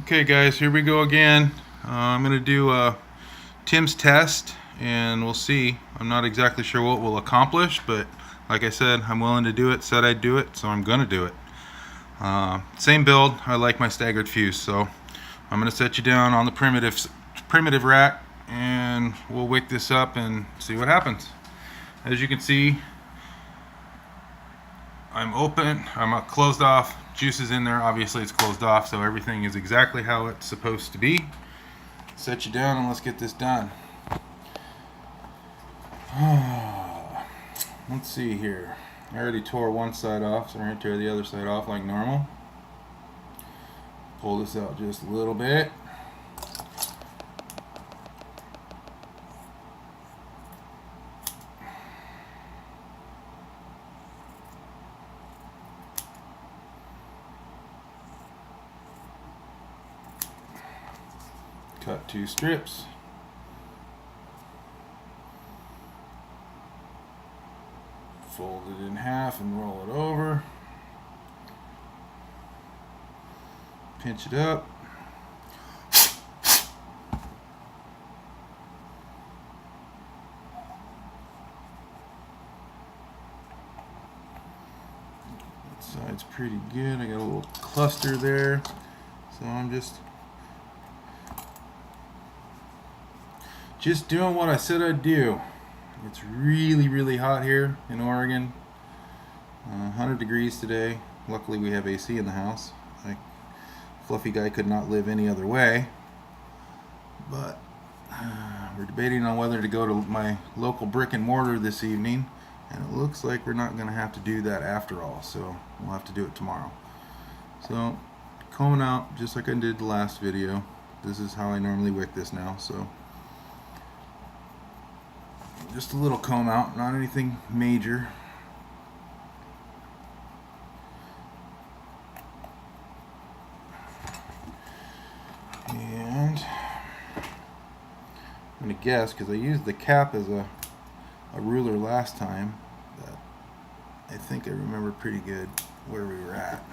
Okay guys, here we go again. I'm going to do Tim's test and we'll see. I'm not exactly sure what we'll accomplish, but like I said, I'm willing to do it, said I'd do it, so I'm going to do it. Same build, I like my staggered fuse, so I'm going to set you down on the primitive rack and we'll wake this up and see what happens. As you can see, I'm open, I'm closed off, juice is in there, obviously it's closed off, so everything is exactly how it's supposed to be. Set you down and let's get this done. Let's see here. I already tore one side off, so I'm going to tear the other side off like normal. Pull this out just a little bit. Cut 2 strips. Fold it in half and roll it over. Pinch it up. That side's pretty good. I got a little cluster there, so I'm just doing what I said I'd do. It's really hot here in Oregon. 100 degrees today. Luckily we have AC in the house. Fluffy guy could not live any other way. But we're debating on whether to go to my local brick and mortar this evening, and it looks like we're not going to have to do that after all, so we'll have to do it tomorrow. So combing out just like I did the last video. This is how I normally wick this now, so just a little comb out, not anything major. And I'm going to guess, because I used the cap as a ruler last time, that I think I remember pretty good where we were at.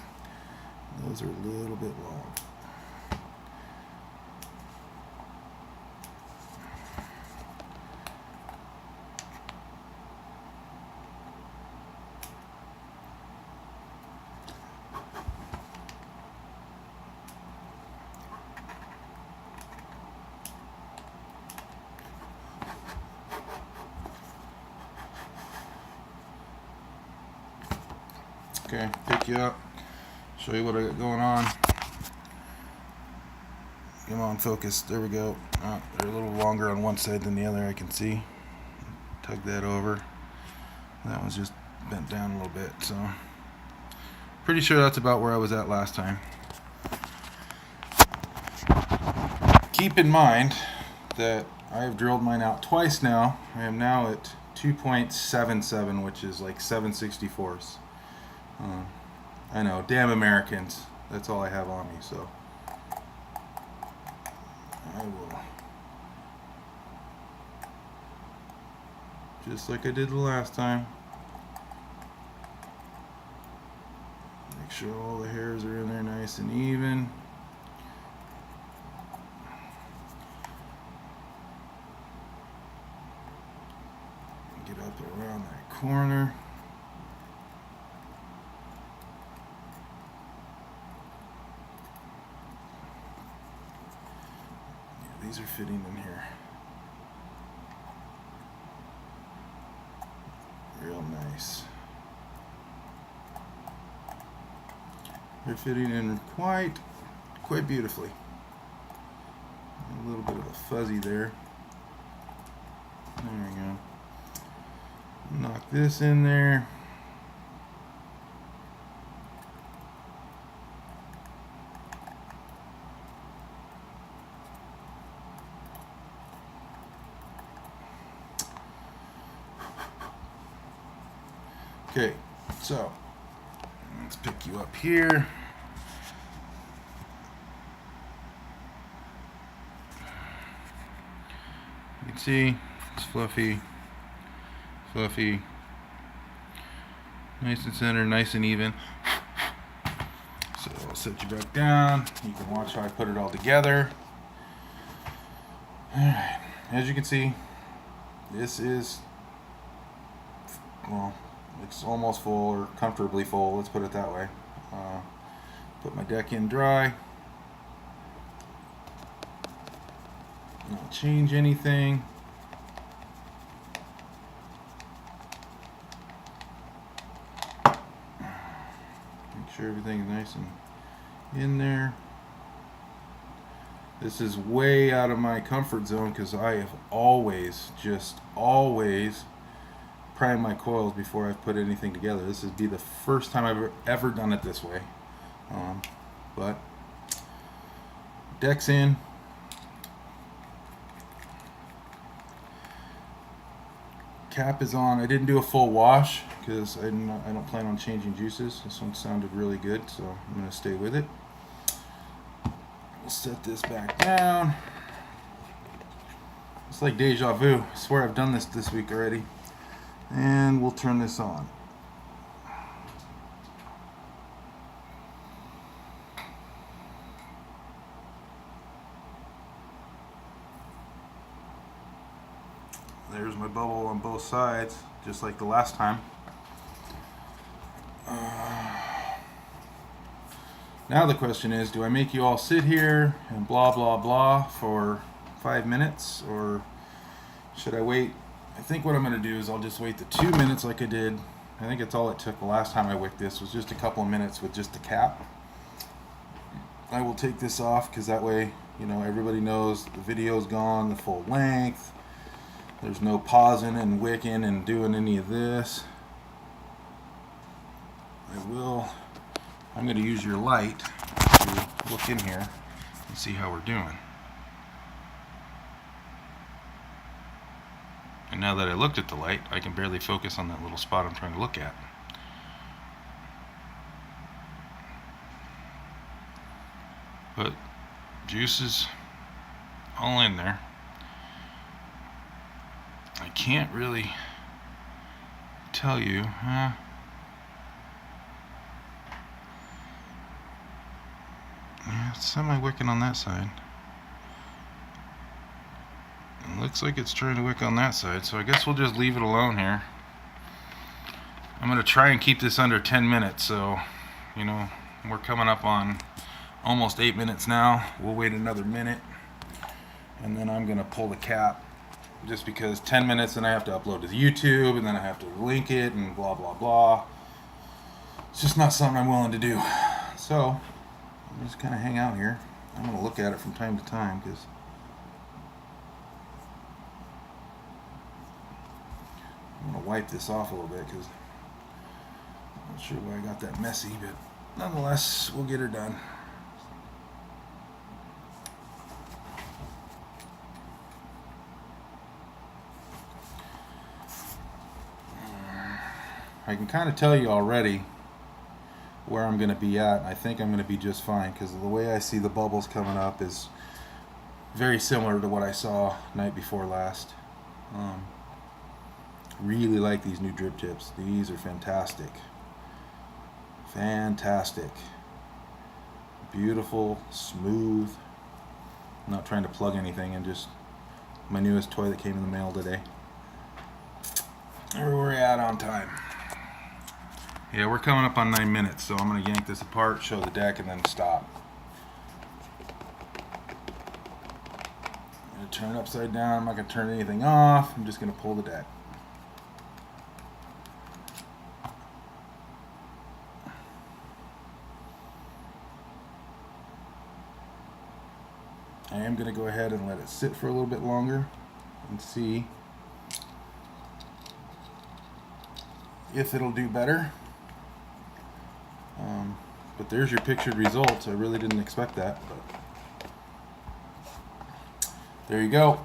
Those are a little bit long. Okay, pick you up, show you what I got going on. Come on, focus. There we go. They're a little longer on one side than the other, I can see. Tug that over. That one's just bent down a little bit, so pretty sure that's about where I was at last time. Keep in mind that I've drilled mine out twice now. I am now at 2.77, which is like 7/64. I know, damn Americans. That's all I have on me, so I will, just like I did the last time, make sure all the hairs are in there nice and even. Get up around that corner. These are fitting in here real nice. They're fitting in quite beautifully. A little bit of a fuzzy there. There we go. Knock this in there. Okay, so let's pick you up here. You can see it's fluffy, nice and center, nice and even. So set you back down. You can watch how I put it all together. Alright, as you can see, this is, well, it's almost full, or comfortably full, let's put it that way. Put my deck in dry. Not change anything. Make sure everything's nice and in there. This is way out of my comfort zone because I have always, just always primed my coils before I've put anything together. This would be the first time I've ever done it this way. But deck's in. Cap is on. I didn't do a full wash because I don't plan on changing juices. This one sounded really good, so I'm going to stay with it. We'll set this back down. It's like deja vu. I swear I've done this week already. And we'll turn this on. There's my bubble on both sides, just like the last time. Now the question is, do I make you all sit here and blah blah blah for 5 minutes, or should I wait? I think what I'm going to do is I'll just wait the 2 minutes like I did. I think it's all it took the last time I wicked this, was just a couple of minutes with just the cap. I will take this off because that way, you know, everybody knows the video's gone the full length. There's no pausing and wicking and doing any of this. I'm going to use your light to look in here and see how we're doing. And now that I looked at the light, I can barely focus on that little spot I'm trying to look at. But juice is all in there. I can't really tell you, yeah, it's semi-wicking on that side. It looks like it's trying to wick on that side, so I guess we'll just leave it alone here. I'm going to try and keep this under 10 minutes, so, you know, we're coming up on almost 8 minutes now. We'll wait another minute, and then I'm going to pull the cap. Just because 10 minutes and I have to upload to YouTube and then I have to link it and blah blah blah. It's just not something I'm willing to do. So I'm just kind of hang out here. I'm going to look at it from time to time because I'm going to wipe this off a little bit because I'm not sure why I got that messy, but nonetheless we'll get her done. I can kind of tell you already where I'm going to be at. I think I'm going to be just fine because the way I see the bubbles coming up is very similar to what I saw night before last. Really like these new drip tips. These are fantastic. Fantastic. Beautiful, smooth. I'm not trying to plug anything, and just my newest toy that came in the mail today. Where we're at on time. Yeah, we're coming up on 9 minutes, so I'm going to yank this apart, show the deck, and then stop. I'm going to turn it upside down. I'm not going to turn anything off. I'm just going to pull the deck. I am going to go ahead and let it sit for a little bit longer and see if it'll do better. But there's your pictured results. I really didn't expect that, but there you go.